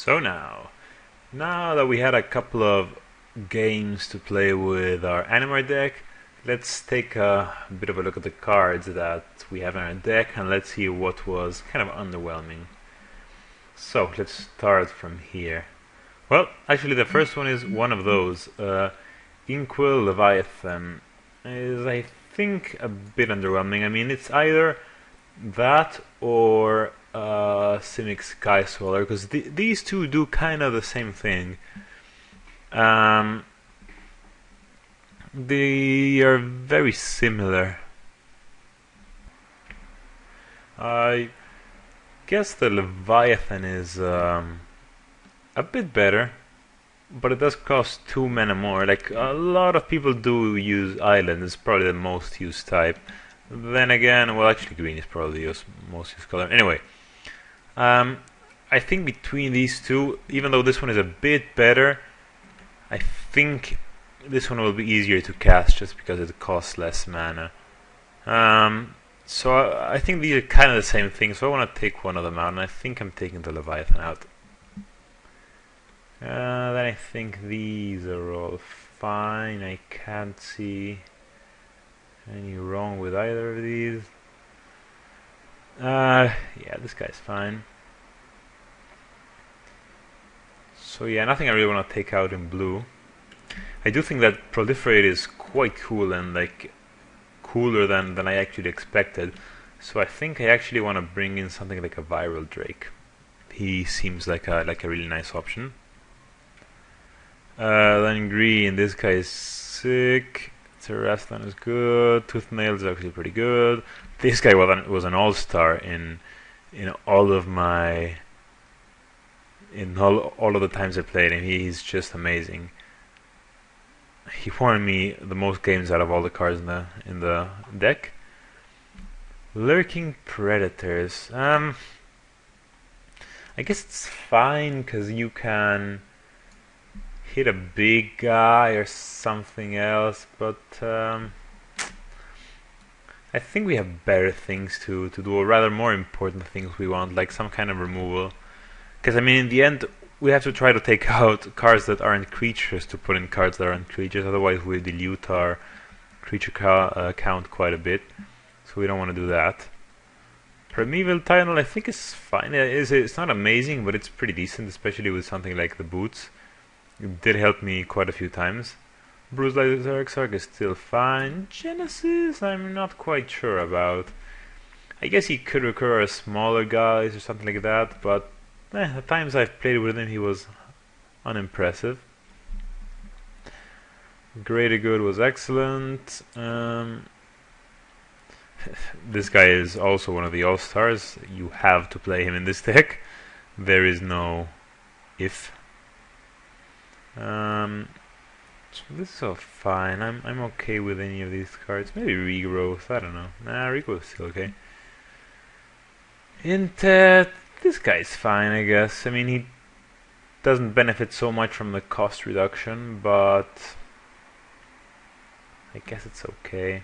So now that we had a couple of games to play with our Animar deck, let's take a bit of a look at the cards that we have in our deck and let's see what was kind of underwhelming. So let's start from here. Well, actually the first one is one of those. Inkwell Leviathan is, I think, a bit underwhelming. I mean, it's either that or Simic Sky Swallower, because these two do kind of the same thing. They are very similar. I guess the Leviathan is a bit better, but it does cost 2 mana more. Like, a lot of people do use Island, it's probably the most used type. Then again, well, actually green is probably the most used color. Anyway, I think between these two, even though this one is a bit better, I think this one will be easier to cast just because it costs less mana. So I think these are kind of the same thing, so I want to take one of them out, and I think I'm taking the Leviathan out. Then I think these are all fine. I can't see any wrong with either of these. Yeah, this guy's fine. So yeah, nothing I really want to take out in blue. I do think that Proliferate is quite cool and like cooler than I actually expected. So I think I actually want to bring in something like a Viral Drake. He seems like a really nice option. Then green, this guy is sick. Seraphim is good. Toothnail is actually pretty good. This guy was an all-star in all of my all of the times I played him. He's just amazing. He won me the most games out of all the cards in the deck. Lurking Predators. I guess it's fine because you can hit a big guy or something else, but I think we have better things to do, or rather more important things we want, like some kind of removal. Because I mean, in the end, we have to try to take out cards that aren't creatures to put in cards that aren't creatures, otherwise we dilute our creature count quite a bit, so we don't want to do that. Primeval Titanal I think is fine. It's not amazing, but it's pretty decent, especially with something like the boots. It did help me quite a few times. Bruce Exarch is still fine. Genesis, I'm not quite sure about. I guess he could recur as smaller guys or something like that, but the times I've played with him, he was unimpressive. Greater Good was excellent. This guy is also one of the all-stars. You have to play him in this deck. There is no if. So this is all fine. I'm okay with any of these cards. Maybe Regrowth, I don't know. Nah, Regrowth is still okay. Intet, this guy's fine, I guess. I mean, he doesn't benefit so much from the cost reduction, but I guess it's okay.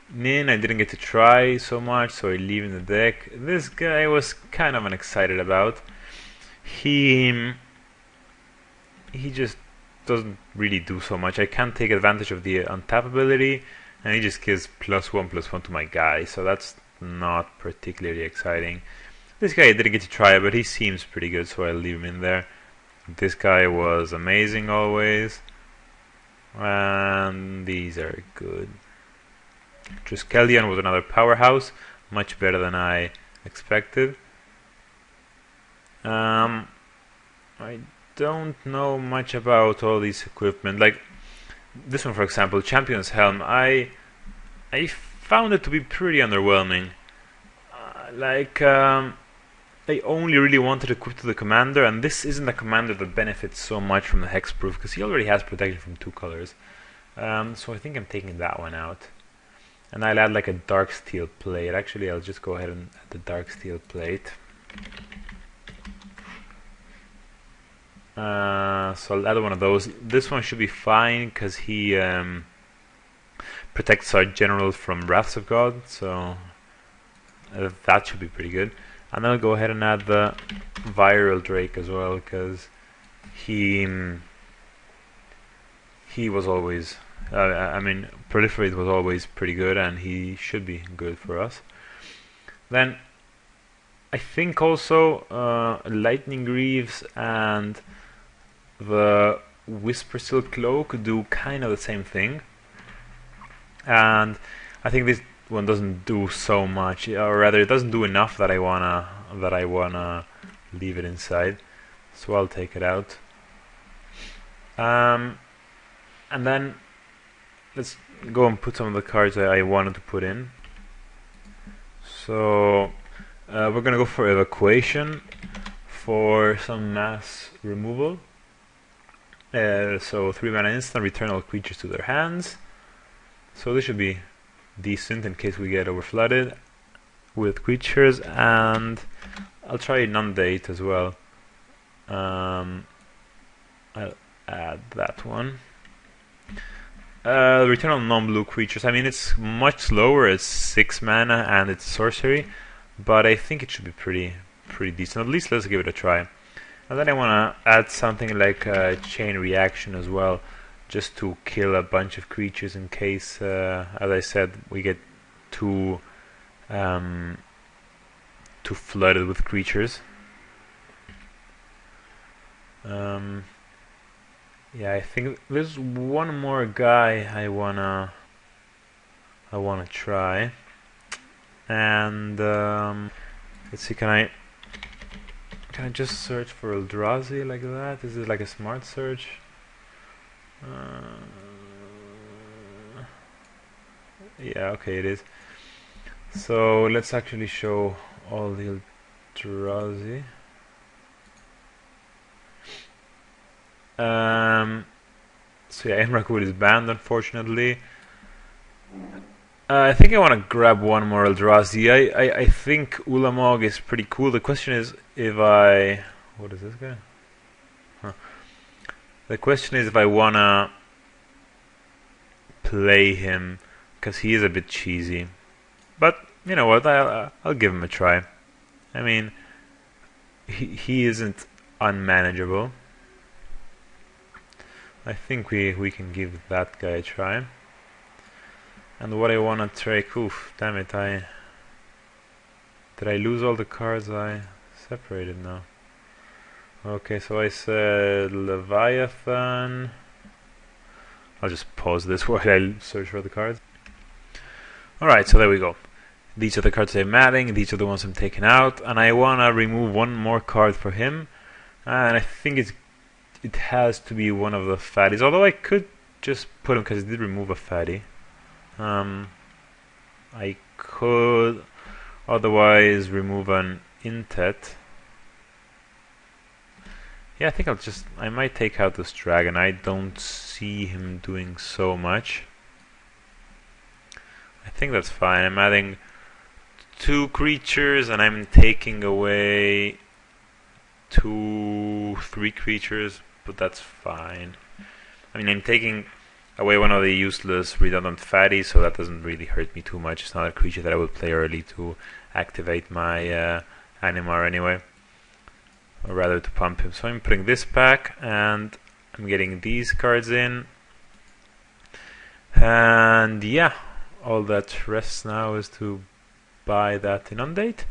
Nin, I didn't get to try so much, so I leave in the deck. This guy I was kind of unexcited about. He just doesn't really do so much. I can't take advantage of the untap ability, and he just gives +1/+1 to my guy, so that's not particularly exciting. This guy I didn't get to try, but he seems pretty good, so I'll leave him in there. This guy was amazing always, and these are good. Triskelion was another powerhouse, much better than I expected. I don't know much about all these equipment. Like this one, for example, Champion's Helm. I found it to be pretty underwhelming. I only really wanted to equip to the commander, and this isn't a commander that benefits so much from the hexproof because he already has protection from 2 colors. So I think I'm taking that one out, and I'll add like a dark steel plate. Actually, I'll just go ahead and add the dark steel plate. So I'll add one of those. This one should be fine because he protects our general from Wraths of God, so that should be pretty good. And then I'll go ahead and add the Viral Drake as well, because he was always, I mean, Proliferate was always pretty good, and he should be good for us. Then I think also Lightning Greaves and the Whisper Silk Cloak do kind of the same thing, and I think this one doesn't do so much, or rather, it doesn't do enough that I wanna leave it inside. So I'll take it out. And then let's go and put some of the cards I wanted to put in. So we're gonna go for Evacuation for some mass removal. So 3 mana instant, return all creatures to their hands. So this should be decent in case we get overflooded with creatures, and I'll try Inundate as well. I'll add that one. Return on non-blue creatures. I mean, it's much slower. It's 6 mana and it's sorcery, but I think it should be pretty decent. At least let's give it a try. And then I want to add something like Chain Reaction as well, just to kill a bunch of creatures in case, as I said, we get too flooded with creatures. Yeah, I think there's one more guy I wanna try, and let's see. Can I just search for Eldrazi like that? Is it like a smart search? Yeah, okay, it is. So let's actually show all the Eldrazi. So yeah, Emrakul is banned, unfortunately. I think I want to grab one more Eldrazi. I think Ulamog is pretty cool. The question is if I... What is this guy? Huh. The question is if I want to play him, because he is a bit cheesy. But, you know what, I'll give him a try. I mean, he isn't unmanageable. I think we can give that guy a try. And what I wanna try, oof, damn it, did I lose all the cards I separated now? Okay, so I said Leviathan. I'll just pause this while I search for the cards. Alright, so there we go. These are the cards I'm adding, these are the ones I'm taking out, and I wanna remove one more card for him. And I think it has to be one of the fatties, although I could just put him because it did remove a fatty. I could otherwise remove an Intet. Yeah, I think I might take out this dragon. I don't see him doing so much. I think that's fine. I'm adding 2 creatures and I'm taking away 3 creatures, but that's fine. I mean, I'm taking away one of the useless redundant fatties, so that doesn't really hurt me too much. It's not a creature that I would play early to activate my Animar anyway, or rather to pump him. So I'm putting this back, and I'm getting these cards in. And yeah, all that rests now is to buy that Inundate,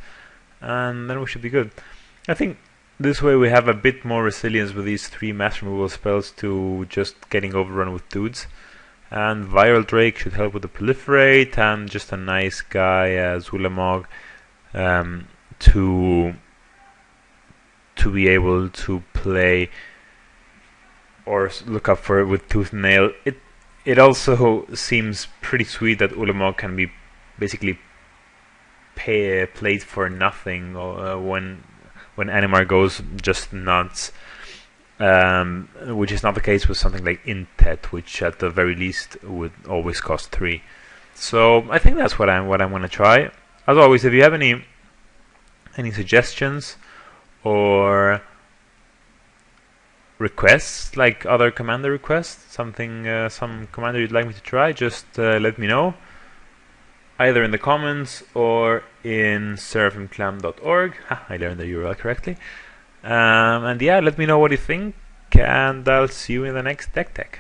and then we should be good. I think this way we have a bit more resilience with these 3 mass removal spells to just getting overrun with dudes. And Viral Drake should help with the Proliferate, and just a nice guy as Ulamog to be able to play or look up for it with Tooth and Nail. It also seems pretty sweet that Ulamog can be basically played for nothing when Animar goes just nuts, which is not the case with something like Intet, which at the very least would always cost 3. So I think that's what I'm going to try. As always, if you have any suggestions or requests, like other commander requests, some commander you'd like me to try, just let me know, either in the comments or in seraphimclam.org. I learned the URL correctly. And yeah, let me know what you think, and I'll see you in the next Deck Tech.